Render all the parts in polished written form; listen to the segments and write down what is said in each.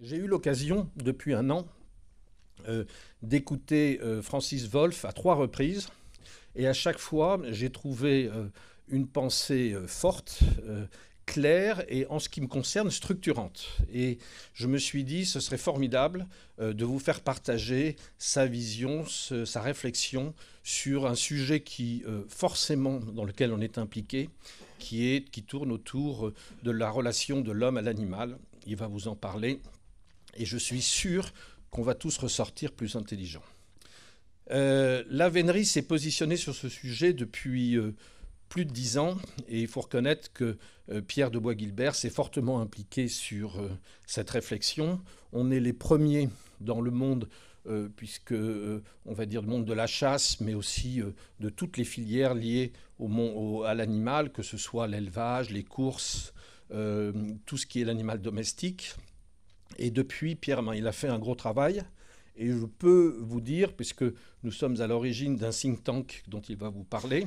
J'ai eu l'occasion, depuis un an, d'écouter Francis Wolff à 3 reprises. Et à chaque fois, j'ai trouvé une pensée forte, claire et, en ce qui me concerne, structurante. Et je me suis dit, ce serait formidable de vous faire partager sa vision, sa réflexion sur un sujet qui, forcément, dans lequel on est impliqué, qui tourne autour de la relation de l'homme à l'animal. Il va vous en parler. Et je suis sûr qu'on va tous ressortir plus intelligents. La vénerie s'est positionnée sur ce sujet depuis plus de 10 ans, et il faut reconnaître que Pierre de Bois-Guilbert s'est fortement impliqué sur cette réflexion. On est les premiers dans le monde, puisque on va dire le monde de la chasse, mais aussi de toutes les filières liées à l'animal, que ce soit l'élevage, les courses, tout ce qui est l'animal domestique. Et depuis, Pierre, il a fait un gros travail. Et je peux vous dire, puisque nous sommes à l'origine d'un think tank dont il va vous parler,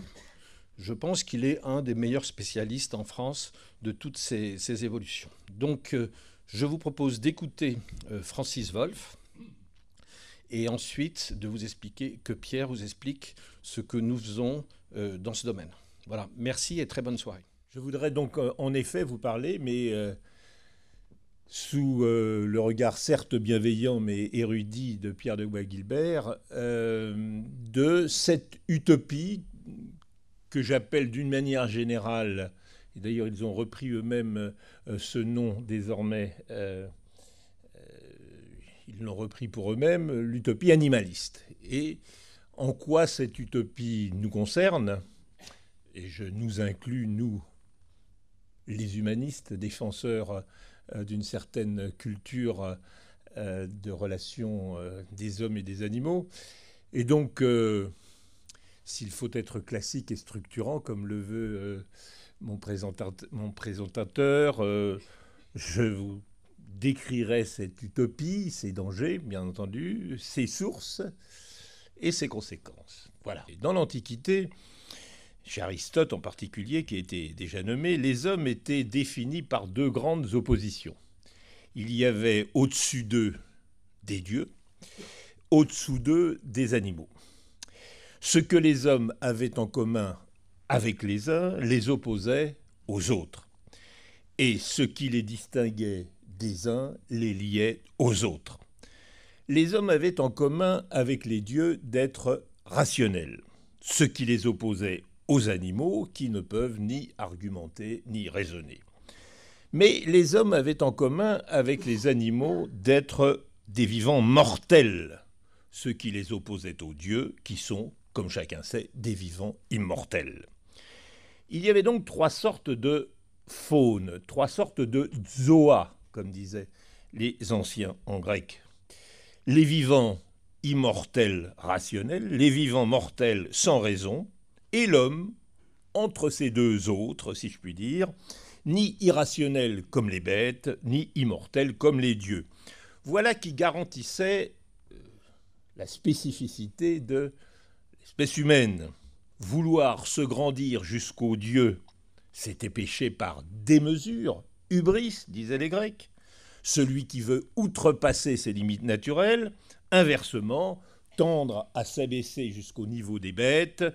je pense qu'il est un des meilleurs spécialistes en France de toutes ces évolutions. Donc, je vous propose d'écouter Francis Wolff et ensuite de vous expliquer, que Pierre vous explique ce que nous faisons dans ce domaine. Voilà, merci et très bonne soirée. Je voudrais donc en effet vous parler, mais sous le regard certes bienveillant mais érudit de Pierre de Bois-Guilbert, de cette utopie que j'appelle d'une manière générale, et d'ailleurs ils ont repris eux-mêmes ce nom désormais, ils l'ont repris pour eux-mêmes, l'utopie animaliste. Et en quoi cette utopie nous concerne, et je nous inclus, nous, les humanistes, défenseurs d'une certaine culture de relation des hommes et des animaux. Et donc, s'il faut être classique et structurant, comme le veut mon présentateur, je vous décrirai cette utopie, ses dangers, bien entendu, ses sources et ses conséquences. Voilà. Et dans l'Antiquité, chez Aristote en particulier, qui a été déjà nommé, les hommes étaient définis par deux grandes oppositions. Il y avait au-dessus d'eux des dieux, au-dessous d'eux des animaux. Ce que les hommes avaient en commun avec les uns les opposait aux autres. Et ce qui les distinguait des uns les liait aux autres. Les hommes avaient en commun avec les dieux d'être rationnels, ce qui les opposait aux animaux qui ne peuvent ni argumenter ni raisonner. Mais les hommes avaient en commun avec les animaux d'être des vivants mortels, ce qui les opposait aux dieux qui sont, comme chacun sait, des vivants immortels. Il y avait donc trois sortes de faune, trois sortes de zoa, comme disaient les anciens en grec. Les vivants immortels rationnels, les vivants mortels sans raison, et l'homme, entre ces deux autres, si je puis dire, ni irrationnel comme les bêtes, ni immortel comme les dieux. Voilà qui garantissait la spécificité de l'espèce humaine. Vouloir se grandir jusqu'aux dieux, c'était pécher par démesure, hubris, disaient les Grecs. Celui qui veut outrepasser ses limites naturelles, inversement, tendre à s'abaisser jusqu'au niveau des bêtes,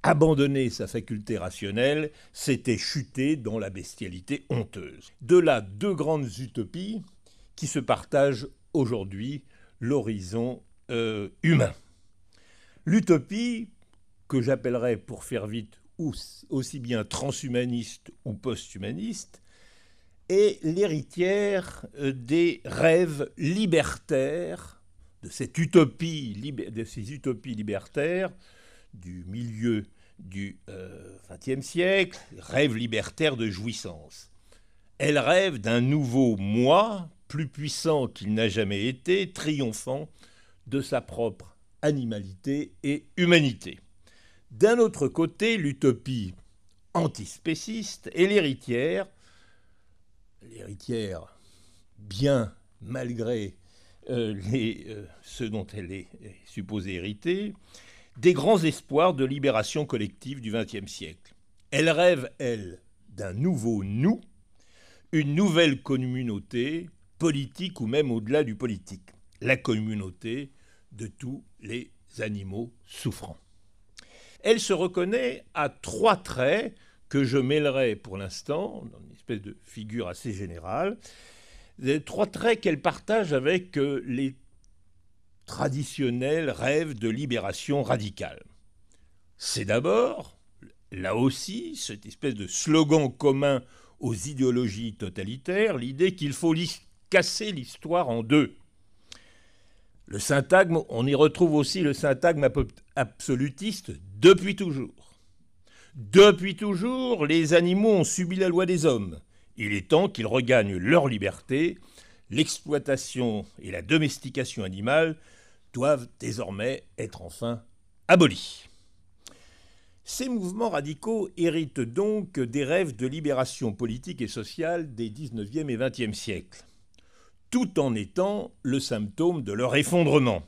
abandonner sa faculté rationnelle, c'était chuter dans la bestialité honteuse. De là, deux grandes utopies qui se partagent aujourd'hui l'horizon humain. L'utopie, que j'appellerais pour faire vite aussi bien transhumaniste ou posthumaniste, est l'héritière des rêves libertaires, de ces utopies libertaires du milieu du XXe siècle, rêve libertaire de jouissance. Elle rêve d'un nouveau moi, plus puissant qu'il n'a jamais été, triomphant de sa propre animalité et humanité. D'un autre côté, l'utopie antispéciste est l'héritière, bien malgré ce dont elle est supposée hériter, des grands espoirs de libération collective du XXe siècle. Elle rêve, elle, d'un nouveau nous, une nouvelle communauté politique ou même au-delà du politique, la communauté de tous les animaux souffrants. Elle se reconnaît à 3 traits que je mêlerai pour l'instant dans une espèce de figure assez générale, les 3 traits qu'elle partage avec les traditionnels rêves de libération radicale. C'est d'abord, là aussi, cette espèce de slogan commun aux idéologies totalitaires, l'idée qu'il faut casser l'histoire en 2. Le syntagme, on y retrouve aussi le syntagme absolutiste depuis toujours. Depuis toujours, les animaux ont subi la loi des hommes. Il est temps qu'ils regagnent leur liberté. L'exploitation et la domestication animale doivent désormais être enfin abolis. Ces mouvements radicaux héritent donc des rêves de libération politique et sociale des 19e et 20e siècles, tout en étant le symptôme de leur effondrement.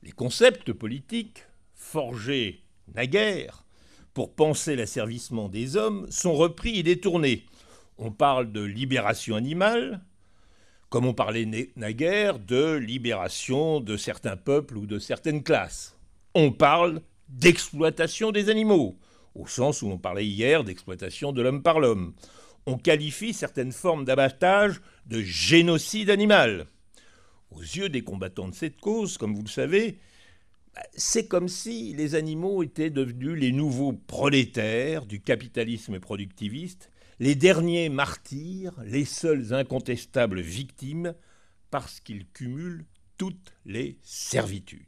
Les concepts politiques, forgés naguère pour penser l'asservissement des hommes, sont repris et détournés. On parle de libération animale, comme on parlait naguère de libération de certains peuples ou de certaines classes. On parle d'exploitation des animaux, au sens où on parlait hier d'exploitation de l'homme par l'homme. On qualifie certaines formes d'abattage de génocide animal. Aux yeux des combattants de cette cause, comme vous le savez, c'est comme si les animaux étaient devenus les nouveaux prolétaires du capitalisme productiviste, les derniers martyrs, les seules incontestables victimes, parce qu'ils cumulent toutes les servitudes.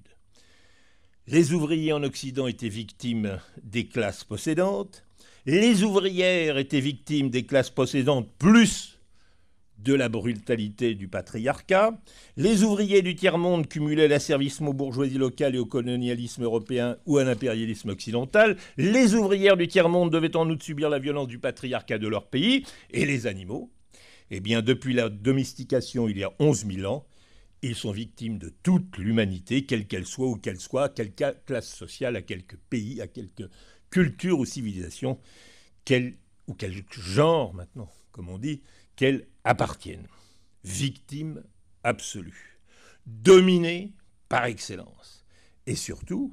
Les ouvriers en Occident étaient victimes des classes possédantes, les ouvrières étaient victimes des classes possédantes plus de la brutalité du patriarcat, les ouvriers du tiers-monde cumulaient l'asservissement aux bourgeoisies locales et au colonialisme européen ou à l'impérialisme occidental, les ouvrières du tiers-monde devaient en outre subir la violence du patriarcat de leur pays, et les animaux, eh bien depuis la domestication il y a 11 000 ans, ils sont victimes de toute l'humanité, quelle qu'elle soit, où qu'elle soit, à quelle classe sociale, à quelque pays, à quelque culture ou civilisation, ou quel genre maintenant, comme on dit, qu'elles appartiennent. Victimes absolues, dominées par excellence. Et surtout,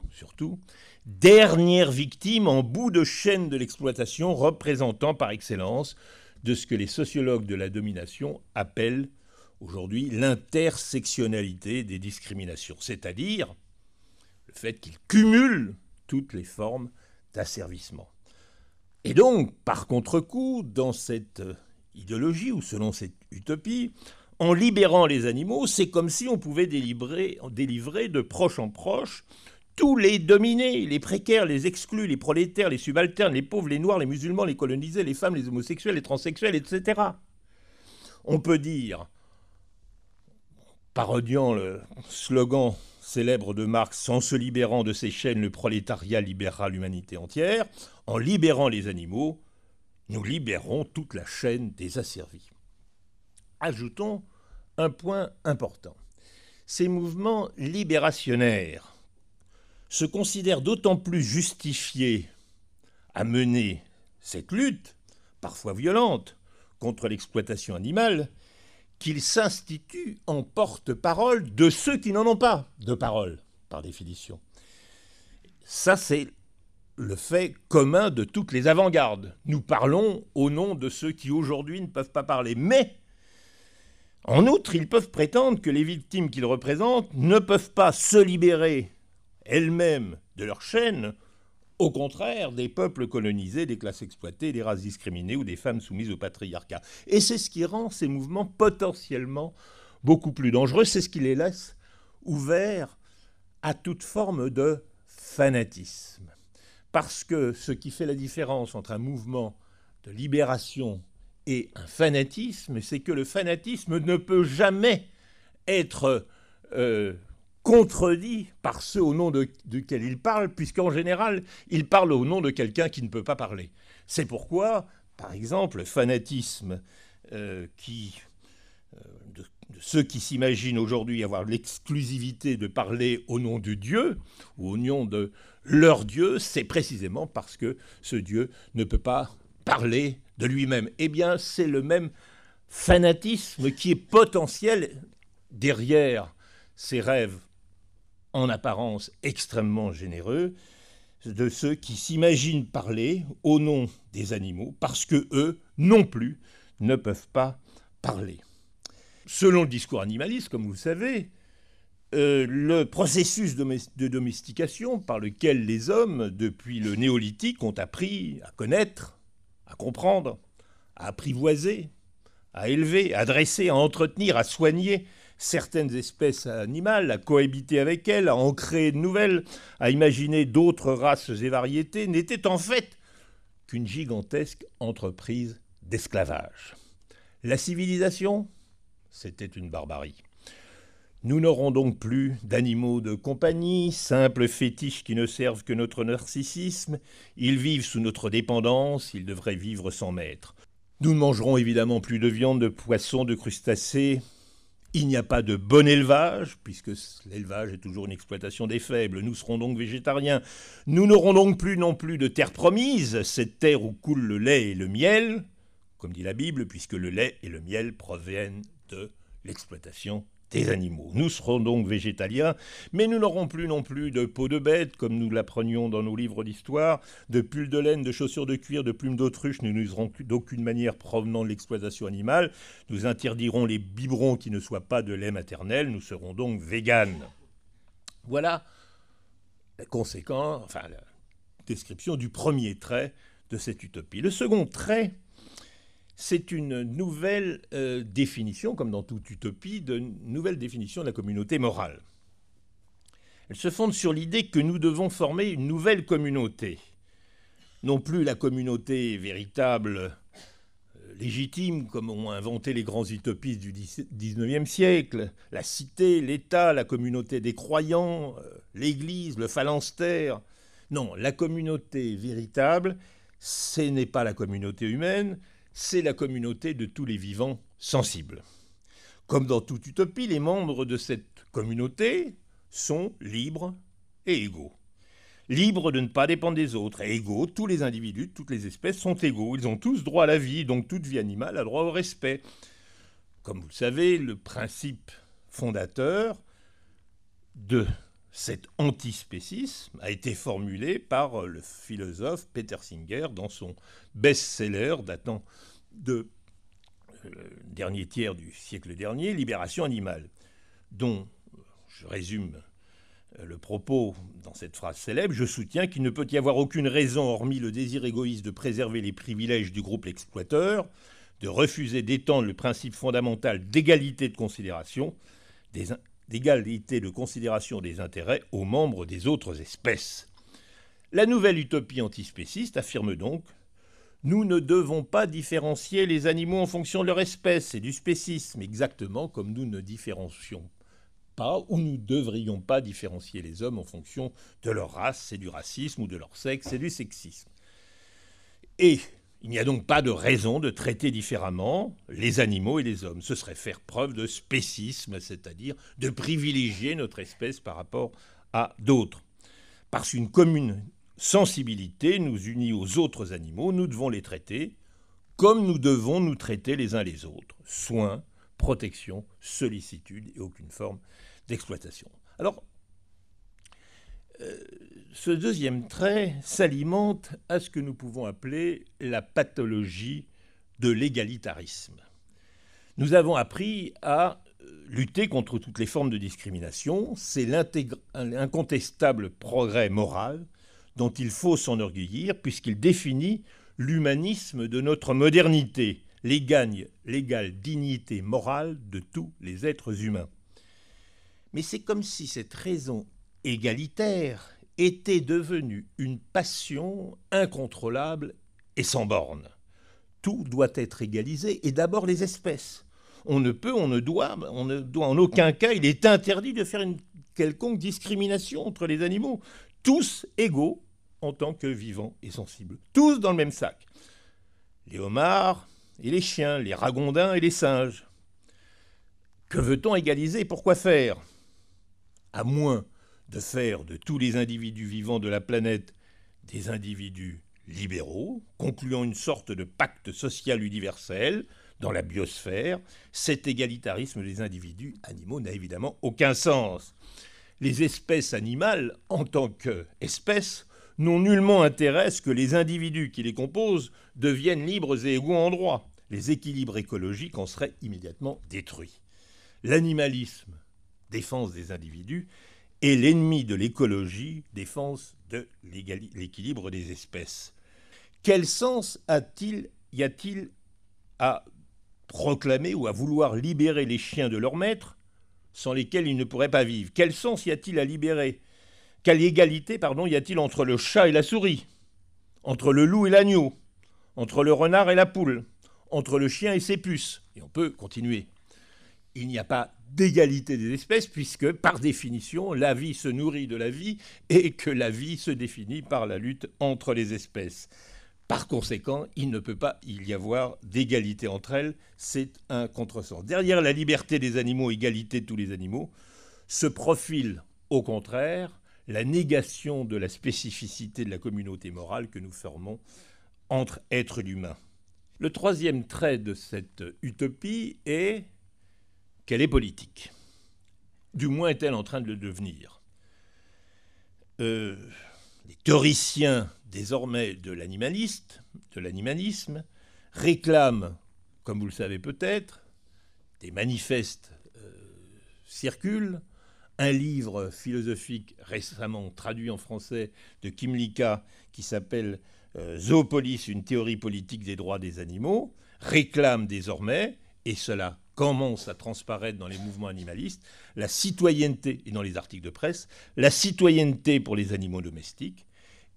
dernière victime en bout de chaîne de l'exploitation, représentant par excellence de ce que les sociologues de la domination appellent aujourd'hui l'intersectionnalité des discriminations, c'est-à-dire le fait qu'ils cumulent toutes les formes d'asservissement. Et donc, par contre-coup, dans cette idéologie ou selon cette utopie, en libérant les animaux, c'est comme si on pouvait délivrer de proche en proche tous les dominés, les précaires, les exclus, les prolétaires, les subalternes, les pauvres, les noirs, les musulmans, les colonisés, les femmes, les homosexuels, les transsexuels, etc. On peut dire, parodiant le slogan célèbre de Marx, en se libérant de ses chaînes, le prolétariat libérera l'humanité entière, en libérant les animaux, nous libérons toute la chaîne des asservis. Ajoutons un point important. Ces mouvements libérationnaires se considèrent d'autant plus justifiés à mener cette lutte, parfois violente, contre l'exploitation animale, qu'ils s'instituent en porte-parole de ceux qui n'en ont pas de parole, par définition. Ça, c'est le fait commun de toutes les avant-gardes. Nous parlons au nom de ceux qui aujourd'hui ne peuvent pas parler. Mais, en outre, ils peuvent prétendre que les victimes qu'ils représentent ne peuvent pas se libérer elles-mêmes de leur chaîne, au contraire des peuples colonisés, des classes exploitées, des races discriminées ou des femmes soumises au patriarcat. Et c'est ce qui rend ces mouvements potentiellement beaucoup plus dangereux, c'est ce qui les laisse ouverts à toute forme de fanatisme. Parce que ce qui fait la différence entre un mouvement de libération et un fanatisme, c'est que le fanatisme ne peut jamais être contredit par ceux au nom duquel il parle, puisqu'en général, il parle au nom de quelqu'un qui ne peut pas parler. C'est pourquoi, par exemple, le fanatisme de ceux qui s'imaginent aujourd'hui avoir l'exclusivité de parler au nom du Dieu, ou au nom de leur Dieu, c'est précisément parce que ce Dieu ne peut pas parler de lui-même. Eh bien, c'est le même fanatisme qui est potentiel derrière ces rêves en apparence extrêmement généreux de ceux qui s'imaginent parler au nom des animaux parce que eux non plus ne peuvent pas parler. Selon le discours animaliste, comme vous le savez, le processus de domestication par lequel les hommes, depuis le néolithique, ont appris à connaître, à comprendre, à apprivoiser, à élever, à dresser, à entretenir, à soigner certaines espèces animales, à cohabiter avec elles, à en créer de nouvelles, à imaginer d'autres races et variétés, n'était en fait qu'une gigantesque entreprise d'esclavage. La civilisation, c'était une barbarie. Nous n'aurons donc plus d'animaux de compagnie, simples fétiches qui ne servent que notre narcissisme. Ils vivent sous notre dépendance, ils devraient vivre sans maître. Nous ne mangerons évidemment plus de viande, de poissons, de crustacés. Il n'y a pas de bon élevage, puisque l'élevage est toujours une exploitation des faibles. Nous serons donc végétariens. Nous n'aurons donc plus non plus de terre promise, cette terre où coule le lait et le miel, comme dit la Bible, puisque le lait et le miel proviennent de l'exploitation des animaux. Nous serons donc végétaliens, mais nous n'aurons plus non plus de peau de bête, comme nous l'apprenions dans nos livres d'histoire, de pulls de laine, de chaussures de cuir, de plumes d'autruche. Nous n'userons d'aucune manière provenant de l'exploitation animale. Nous interdirons les biberons qui ne soient pas de lait maternel. Nous serons donc véganes. Voilà la description du premier trait de cette utopie. Le second trait, c'est une nouvelle définition, comme dans toute utopie, de nouvelle définition de la communauté morale. Elle se fonde sur l'idée que nous devons former une nouvelle communauté. Non plus la communauté véritable, légitime, comme ont inventé les grands utopistes du XIXe siècle, la cité, l'État, la communauté des croyants, l'Église, le phalanstère. Non, la communauté véritable, ce n'est pas la communauté humaine, c'est la communauté de tous les vivants sensibles. Comme dans toute utopie, les membres de cette communauté sont libres et égaux. Libres de ne pas dépendre des autres et égaux, tous les individus, toutes les espèces sont égaux. Ils ont tous droit à la vie, donc toute vie animale a droit au respect. Comme vous le savez, le principe fondateur de cet antispécisme a été formulé par le philosophe Peter Singer dans son best-seller datant de dernier tiers du siècle dernier, Libération animale, dont, je résume le propos dans cette phrase célèbre, je soutiens qu'il ne peut y avoir aucune raison, hormis le désir égoïste de préserver les privilèges du groupe exploiteur, de refuser d'étendre le principe fondamental d'égalité de considération des intérêts aux membres des autres espèces. La nouvelle utopie antispéciste affirme donc « Nous ne devons pas différencier les animaux en fonction de leur espèce, c'est du spécisme, exactement comme nous ne différencions pas ou nous ne devrions pas différencier les hommes en fonction de leur race, c'est du racisme, ou de leur sexe, c'est du sexisme. » Et il n'y a donc pas de raison de traiter différemment les animaux et les hommes. Ce serait faire preuve de spécisme, c'est-à-dire de privilégier notre espèce par rapport à d'autres. Parce qu'une commune sensibilité nous unit aux autres animaux, nous devons les traiter comme nous devons nous traiter les uns les autres. Soins, protection, sollicitude et aucune forme d'exploitation. Alors, ce deuxième trait s'alimente à ce que nous pouvons appeler la pathologie de l'égalitarisme. Nous avons appris à lutter contre toutes les formes de discrimination. C'est l'incontestable progrès moral dont il faut s'enorgueillir puisqu'il définit l'humanisme de notre modernité, l'égale dignité morale de tous les êtres humains. Mais c'est comme si cette raison égalitaire était devenue une passion incontrôlable et sans borne. Tout doit être égalisé, et d'abord les espèces. On ne doit en aucun cas, il est interdit de faire une quelconque discrimination entre les animaux. Tous égaux en tant que vivants et sensibles. Tous dans le même sac. Les homards et les chiens, les ragondins et les singes. Que veut-on égaliser et pourquoi faire ? À moins de faire de tous les individus vivants de la planète des individus libéraux, concluant une sorte de pacte social universel, dans la biosphère. Cet égalitarisme des individus animaux n'a évidemment aucun sens. Les espèces animales, en tant qu'espèces, n'ont nullement intérêt à ce que les individus qui les composent deviennent libres et égaux en droit. Les équilibres écologiques en seraient immédiatement détruits. L'animalisme, défense des individus, est l'ennemi de l'écologie, défense de l'équilibre des espèces. Quel sens y a-t-il à proclamer ou à vouloir libérer les chiens de leur maître sans lesquels ils ne pourraient pas vivre? Quel sens y a-t-il à libérer? Quelle égalité, y a-t-il entre le chat et la souris, entre le loup et l'agneau, entre le renard et la poule, entre le chien et ses puces? Et on peut continuer. Il n'y a pas d'égalité des espèces puisque, par définition, la vie se nourrit de la vie et que la vie se définit par la lutte entre les espèces. Par conséquent, il ne peut pas y avoir d'égalité entre elles. C'est un contresens. Derrière la liberté des animaux, égalité de tous les animaux, se profile, au contraire, la négation de la spécificité de la communauté morale que nous formons entre êtres humains. Le troisième trait de cette utopie est qu'elle est politique. Du moins est-elle en train de le devenir. Les théoriciens, désormais de l'animalisme, réclament, comme vous le savez peut-être, des manifestes circulent. Un livre philosophique récemment traduit en français de Kim Lika qui s'appelle Zoopolis, une théorie politique des droits des animaux, réclame désormais, et cela commence à transparaître dans les mouvements animalistes, la citoyenneté, et dans les articles de presse, la citoyenneté pour les animaux domestiques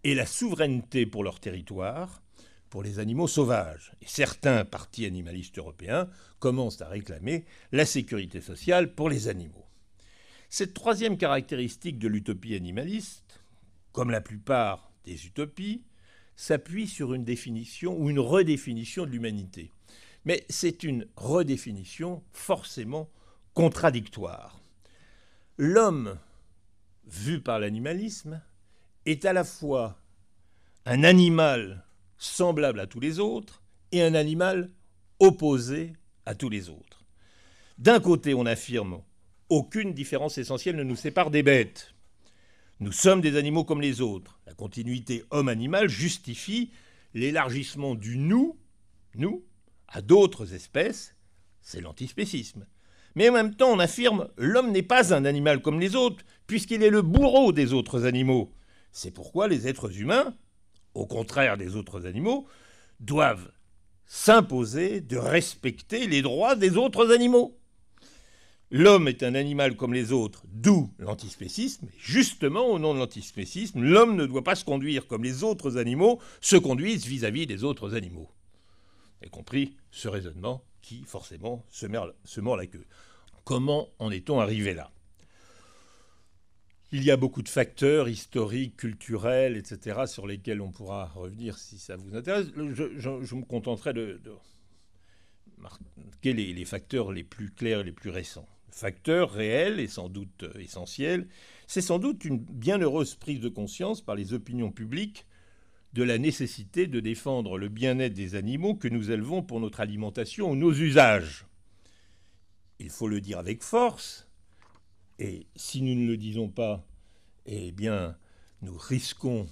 et la souveraineté pour leur territoire, pour les animaux sauvages. Et certains partis animalistes européens commencent à réclamer la sécurité sociale pour les animaux. Cette troisième caractéristique de l'utopie animaliste, comme la plupart des utopies, s'appuie sur une définition ou une redéfinition de l'humanité. Mais c'est une redéfinition forcément contradictoire. L'homme, vu par l'animalisme, est à la fois un animal semblable à tous les autres et un animal opposé à tous les autres. D'un côté, on affirme aucune différence essentielle ne nous sépare des bêtes. Nous sommes des animaux comme les autres. La continuité homme-animal justifie l'élargissement du nous à d'autres espèces, c'est l'antispécisme. Mais en même temps, on affirme l'homme n'est pas un animal comme les autres, puisqu'il est le bourreau des autres animaux. C'est pourquoi les êtres humains, au contraire des autres animaux, doivent s'imposer de respecter les droits des autres animaux. L'homme est un animal comme les autres, d'où l'antispécisme. Justement, au nom de l'antispécisme, l'homme ne doit pas se conduire comme les autres animaux se conduisent vis-à-vis des autres animaux. Vous avez compris ce raisonnement qui, forcément, se mord la queue. Comment en est-on arrivé là? Il y a beaucoup de facteurs historiques, culturels, etc., sur lesquels on pourra revenir si ça vous intéresse. Je me contenterai de marquer les facteurs les plus clairs et les plus récents. Le facteur réel et sans doute essentiel, c'est sans doute une bienheureuse prise de conscience par les opinions publiques de la nécessité de défendre le bien-être des animaux que nous élevons pour notre alimentation ou nos usages. Il faut le dire avec force, et si nous ne le disons pas, eh bien, nous risquons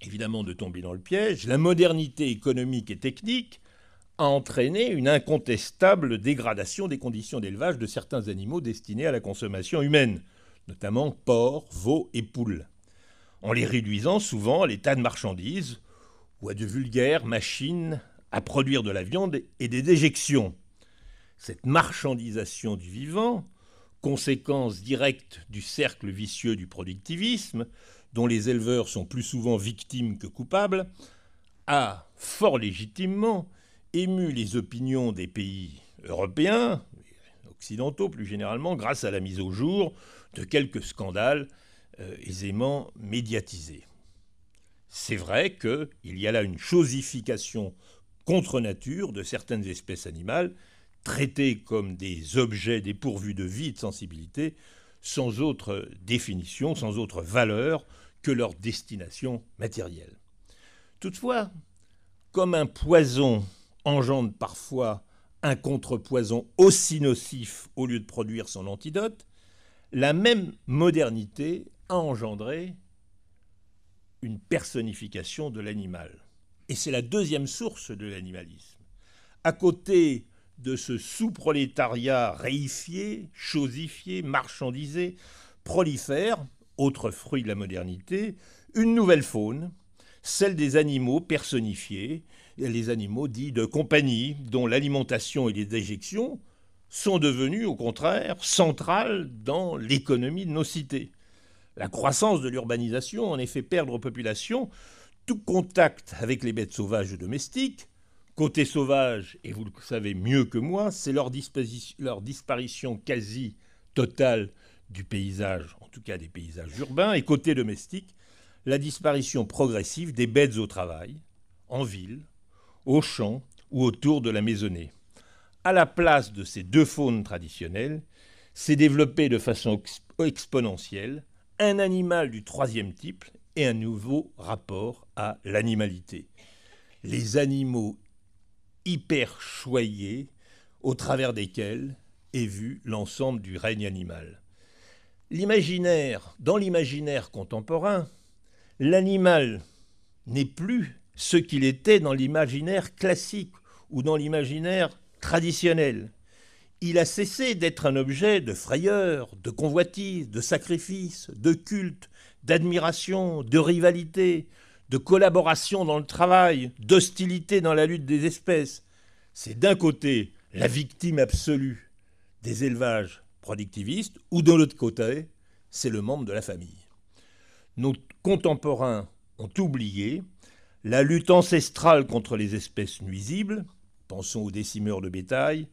évidemment de tomber dans le piège. La modernité économique et technique a entraîné une incontestable dégradation des conditions d'élevage de certains animaux destinés à la consommation humaine, notamment porcs, veaux et poules, en les réduisant souvent à l'état de marchandises ou à de vulgaires machines à produire de la viande et des déjections. Cette marchandisation du vivant, conséquence directe du cercle vicieux du productivisme, dont les éleveurs sont plus souvent victimes que coupables, a fort légitimement ému les opinions des pays européens, occidentaux plus généralement, grâce à la mise au jour de quelques scandales aisément médiatisés. C'est vrai qu'il y a là une chosification contre nature de certaines espèces animales, traitées comme des objets dépourvus de vie et de sensibilité, sans autre définition, sans autre valeur que leur destination matérielle. Toutefois, comme un poison engendre parfois un contrepoison aussi nocif au lieu de produire son antidote, la même modernité a engendré une personnification de l'animal. Et c'est la deuxième source de l'animalisme. À côté de ce sous-prolétariat réifié, chosifié, marchandisé, prolifère, autre fruit de la modernité, une nouvelle faune, celle des animaux personnifiés, les animaux dits de compagnie, dont l'alimentation et les déjections sont devenus, au contraire, centrales dans l'économie de nos cités. La croissance de l'urbanisation en effet perdre aux populations tout contact avec les bêtes sauvages domestiques. Côté sauvage, et vous le savez mieux que moi, c'est leur disparition quasi totale du paysage, en tout cas des paysages urbains, et côté domestique, la disparition progressive des bêtes au travail, en ville, aux champs ou autour de la maisonnée. À la place de ces deux faunes traditionnelles, s'est développé de façon exponentielle un animal du troisième type et un nouveau rapport à l'animalité. Les animaux hyper choyés au travers desquels est vu l'ensemble du règne animal. Dans l'imaginaire contemporain, l'animal n'est plus ce qu'il était dans l'imaginaire classique ou dans l'imaginaire traditionnel. Il a cessé d'être un objet de frayeur, de convoitise, de sacrifice, de culte, d'admiration, de rivalité, de collaboration dans le travail, d'hostilité dans la lutte des espèces. C'est d'un côté la victime absolue des élevages productivistes, ou de l'autre côté, c'est le membre de la famille. Nos contemporains ont oublié la lutte ancestrale contre les espèces nuisibles, pensons aux décimeurs de bétail,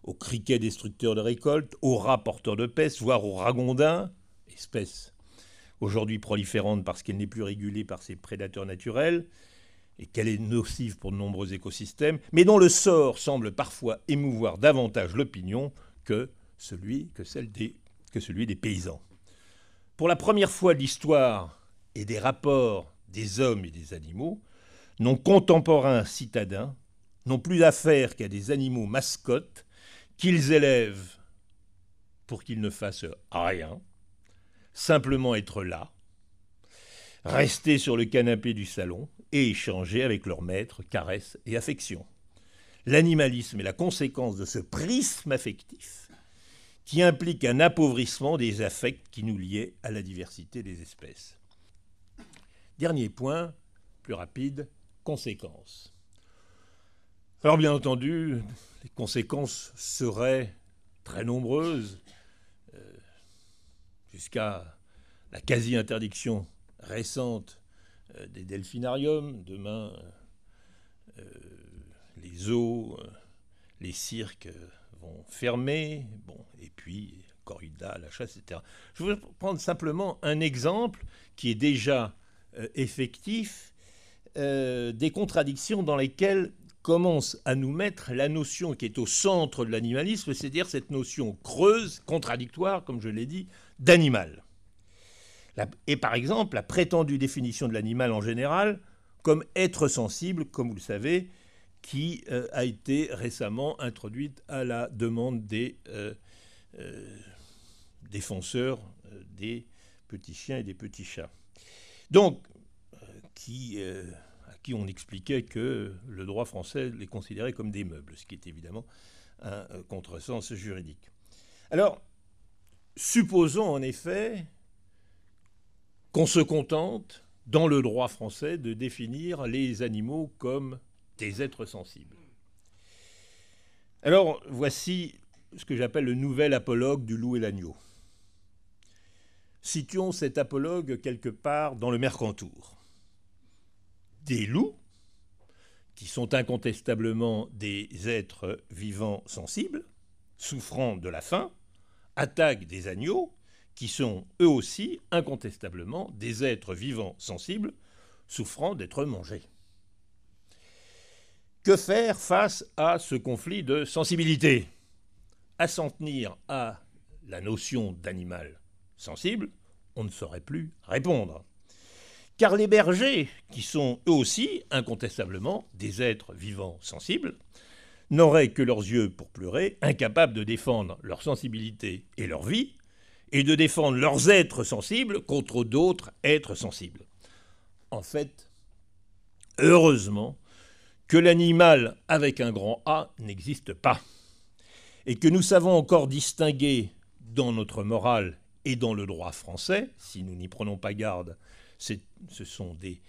aux criquets destructeurs de récoltes, aux rats porteurs de peste, voire aux ragondins, espèce aujourd'hui proliférante parce qu'elle n'est plus régulée par ses prédateurs naturels et qu'elle est nocive pour de nombreux écosystèmes, mais dont le sort semble parfois émouvoir davantage l'opinion que celui des paysans. Pour la première fois de l'histoire et des rapports des hommes et des animaux, nos contemporains citadins n'ont plus affaire qu'à des animaux mascottes qu'ils élèvent pour qu'ils ne fassent rien, simplement être là, rester sur le canapé du salon et échanger avec leur maître caresses et affection. L'animalisme est la conséquence de ce prisme affectif qui implique un appauvrissement des affects qui nous liaient à la diversité des espèces. Dernier point, plus rapide, conséquences. Alors bien entendu, les conséquences seraient très nombreuses, jusqu'à la quasi-interdiction récente des delphinariums. Demain, les zoos, les cirques vont fermer, et puis corrida, la chasse, etc. Je voudrais prendre simplement un exemple qui est déjà effectif, des contradictions dans lesquelles commence à nous mettre la notion qui est au centre de l'animalisme, c'est-à-dire cette notion creuse, contradictoire, comme je l'ai dit, d'animal. Et par exemple, la prétendue définition de l'animal en général comme être sensible, comme vous le savez, qui a été récemment introduite à la demande des défenseur des petits chiens et des petits chats. Donc, à qui on expliquait que le droit français les considérait comme des meubles, ce qui est évidemment un contresens juridique. Alors, supposons en effet qu'on se contente, dans le droit français, de définir les animaux comme des êtres sensibles. Alors, voici ce que j'appelle le nouvel apologue du loup et l'agneau. Situons cet apologue quelque part dans le Mercantour. Des loups, qui sont incontestablement des êtres vivants sensibles, souffrant de la faim, attaquent des agneaux, qui sont eux aussi incontestablement des êtres vivants sensibles, souffrant d'être mangés. Que faire face à ce conflit de sensibilité ? À s'en tenir à la notion d'animal sensible, on ne saurait plus répondre. Car les bergers, qui sont eux aussi incontestablement des êtres vivants sensibles, n'auraient que leurs yeux pour pleurer, incapables de défendre leur sensibilité et leur vie, et de défendre leurs êtres sensibles contre d'autres êtres sensibles. En fait, heureusement que l'animal avec un grand A n'existe pas, et que nous savons encore distinguer dans notre morale et dans le droit français, si nous n'y prenons pas garde, ce sont des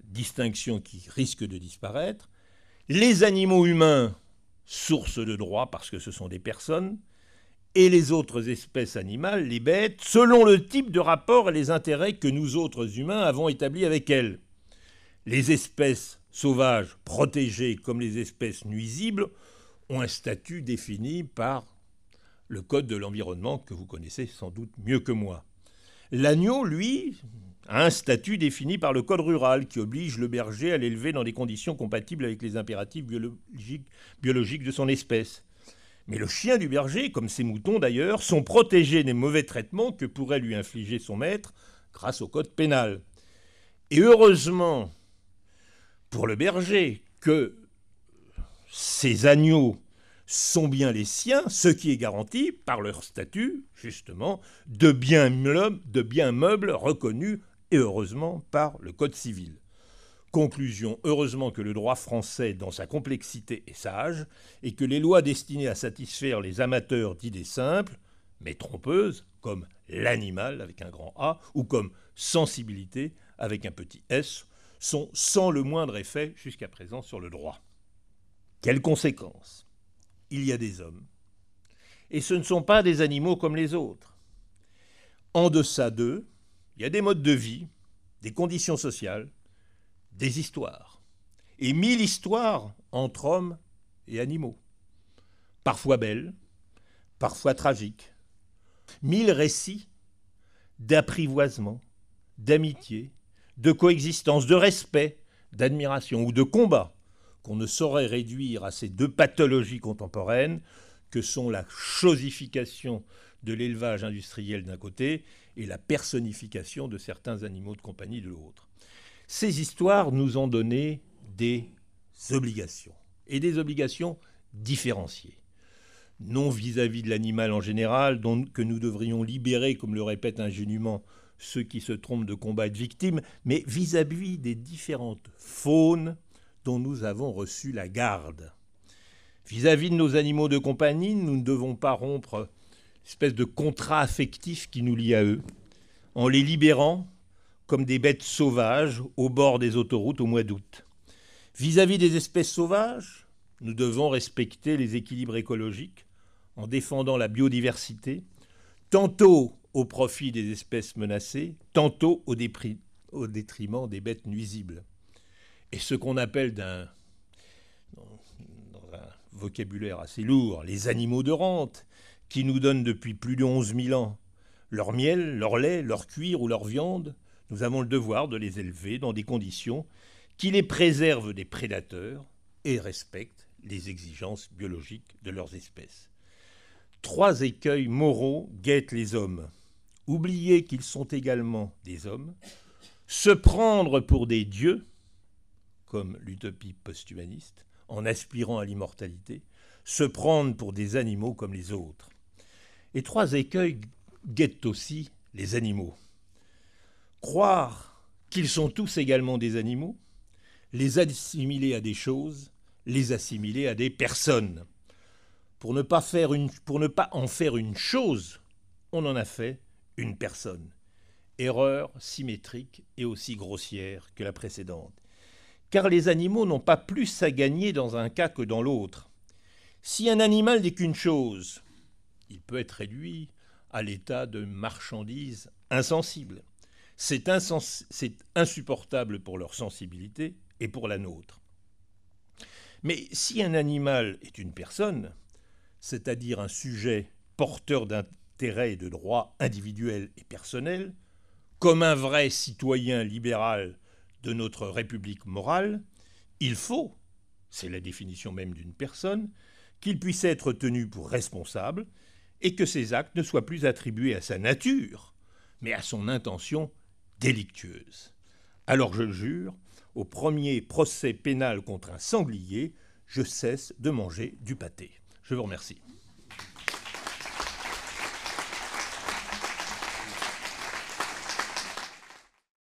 distinctions qui risquent de disparaître, les animaux humains, source de droit parce que ce sont des personnes, et les autres espèces animales, les bêtes, selon le type de rapport et les intérêts que nous autres humains avons établis avec elles. Les espèces sauvages protégées comme les espèces nuisibles ont un statut défini par le code de l'environnement que vous connaissez sans doute mieux que moi. L'agneau, lui, a un statut défini par le code rural qui oblige le berger à l'élever dans des conditions compatibles avec les impératifs biologiques de son espèce. Mais le chien du berger, comme ses moutons d'ailleurs, sont protégés des mauvais traitements que pourrait lui infliger son maître grâce au code pénal. Et heureusement pour le berger que ces agneaux sont bien les siens, ce qui est garanti par leur statut, justement, de bien meuble reconnu, et heureusement par le Code civil. Conclusion, heureusement que le droit français, dans sa complexité, est sage, et que les lois destinées à satisfaire les amateurs d'idées simples, mais trompeuses, comme l'animal avec un grand A, ou comme sensibilité avec un petit s, sont sans le moindre effet jusqu'à présent sur le droit. Quelles conséquences ? Il y a des hommes, et ce ne sont pas des animaux comme les autres. En deçà d'eux, il y a des modes de vie, des conditions sociales, des histoires, et 1000 histoires entre hommes et animaux, parfois belles, parfois tragiques, 1000 récits d'apprivoisement, d'amitié, de coexistence, de respect, d'admiration ou de combat, qu'on ne saurait réduire à ces deux pathologies contemporaines que sont la chosification de l'élevage industriel d'un côté et la personnification de certains animaux de compagnie de l'autre. Ces histoires nous ont donné des obligations, et des obligations différenciées. Non vis-à-vis de l'animal en général, que nous devrions libérer, comme le répète ingénument ceux qui se trompent de combat et de victimes, mais vis-à-vis des différentes faunes dont nous avons reçu la garde. Vis-à-vis de nos animaux de compagnie, nous ne devons pas rompre l'espèce de contrat affectif qui nous lie à eux, en les libérant comme des bêtes sauvages au bord des autoroutes au mois d'août. Vis-à-vis des espèces sauvages, nous devons respecter les équilibres écologiques en défendant la biodiversité, tantôt au profit des espèces menacées, tantôt au détriment des bêtes nuisibles. Et ce qu'on appelle dans un vocabulaire assez lourd, les animaux de rente, qui nous donnent depuis plus de 11 000 ans leur miel, leur lait, leur cuir ou leur viande, nous avons le devoir de les élever dans des conditions qui les préservent des prédateurs et respectent les exigences biologiques de leurs espèces. 3 écueils moraux guettent les hommes. Oublier qu'ils sont également des hommes, se prendre pour des dieux, comme l'utopie post-humaniste, en aspirant à l'immortalité, se prendre pour des animaux comme les autres. Et 3 écueils guettent aussi les animaux. Croire qu'ils sont tous également des animaux, les assimiler à des choses, les assimiler à des personnes. Pour ne pas en faire une chose, on en a fait une personne. Erreur symétrique et aussi grossière que la précédente. Car les animaux n'ont pas plus à gagner dans un cas que dans l'autre. Si un animal n'est qu'une chose, il peut être réduit à l'état de marchandise insensible. C'est insupportable pour leur sensibilité et pour la nôtre. Mais si un animal est une personne, c'est-à-dire un sujet porteur d'intérêts et de droits individuels et personnels, comme un vrai citoyen libéral de notre République morale, il faut, c'est la définition même d'une personne, qu'il puisse être tenu pour responsable et que ses actes ne soient plus attribués à sa nature, mais à son intention délictueuse. Alors je jure, au premier procès pénal contre un sanglier, je cesse de manger du pâté. Je vous remercie.